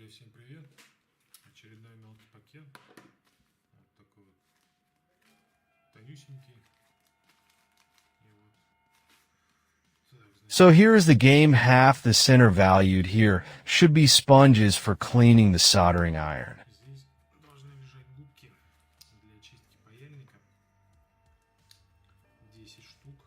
Друзья, всем привет! Очередной мелкий пакет. Вот такой вот тонюсенький. So here is the game. Half the center valued here should be sponges for cleaning the soldering iron. Здесь должны лежать губки для чистки паяльника. 10 штук.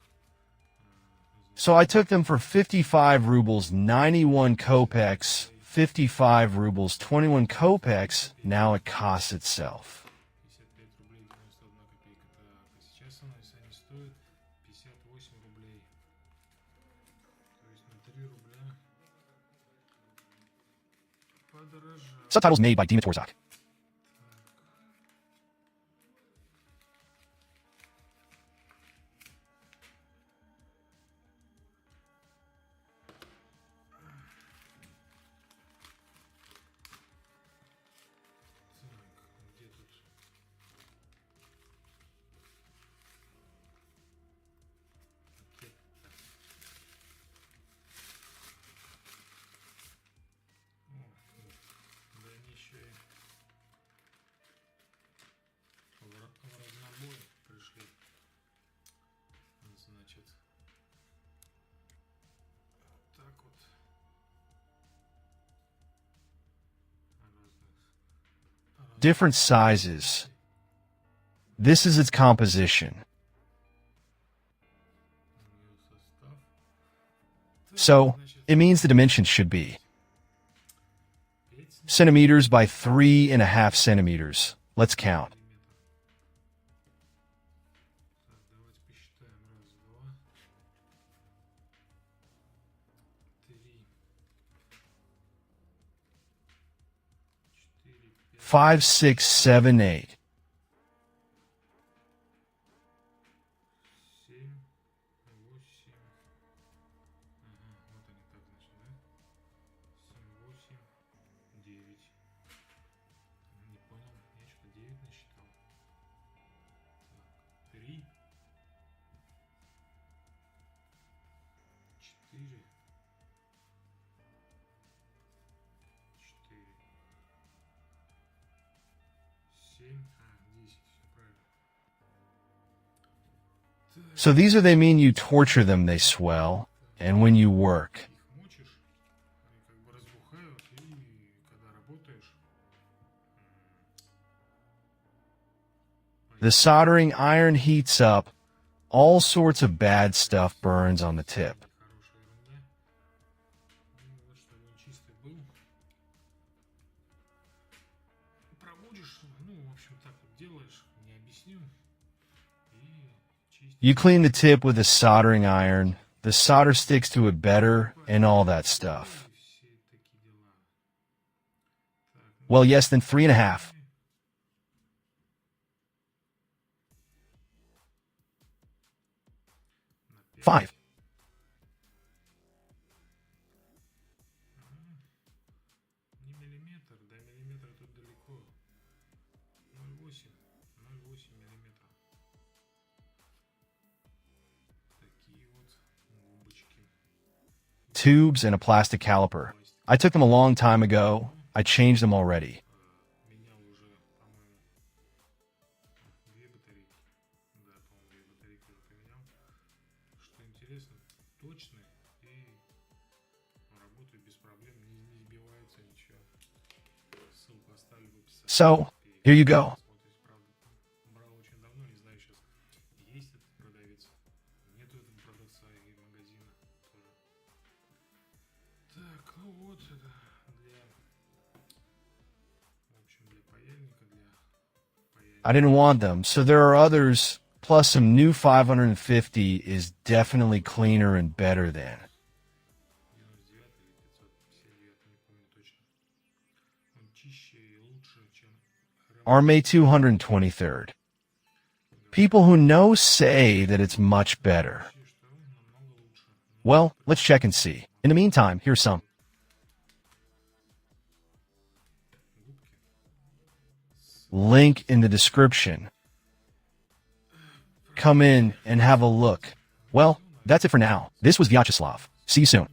So I took them for 55 rubles, 91 kopecks, 55 rubles, 21 kopecks. Now it costs itself. 55 рублей 91 копейка. Так, а сейчас они стоят 58 рублей. То есть на 3 рубля подорожало. Subtitles made by Dima Torzak. Где тут? Пакет. Да они еще и в разнобой пришли. Значит, так вот. Different sizes. This is its composition. So it means the dimensions should be centimeters by 3.5 centimeters. Let's count. Давайте посчитаем. Раз, два, три, 4, 5, 5, 6, 7, 8. 7, 8. Ага, вот они так, значит, да? 7, 8, 9. Не понял, я что-то 9 насчитал. Так, 3, 4, 4, 7, 10, все правильно. So these are they mean you torture them, they swell, and when you work. Их мочишь, они как бы разбухают, и когда работаешь, The soldering iron heats up, all sorts of bad stuff burns on the tip. хорошая ерунда. Ну вот, чтобы он чистый был. Проводишь, ну, в общем, так вот делаешь, не объясню. И чистишь. You clean the tip with a soldering iron, the solder sticks to it better, and all that stuff. Все такие дела. Так, ну, Well, yes, then 3.5. 5. не миллиметр, до миллиметра тут далеко. 0,8, 0,8 миллиметра. Такие вот губочки. Tubes and a plastic caliper. I took them a long time ago. I changed them already. Менял уже, по-моему, две батарейки. Да, по-моему, две батарейки уже поменял. Что интересно, точные и работают без проблем, не сбивается ничего. Ссылку оставлю в описании. So, here you go. Смотрите, правда, брал очень давно, не знаю сейчас, есть этот продавец. Нету этого продавца и магазина тоже. Так, ну вот это для, в общем, для паяльника, I didn't want them, so there are others, plus some new 550 is definitely cleaner and better than. 99 или 559, не помню точно. Он чище и лучше, чем RMA 223rd. People who know say that it's much better. что он намного лучше. Well, let's check and see. In the meantime, here's some. Link in the description. Come in and have a look. Well, that's it for now. This was Vyacheslav. See you soon.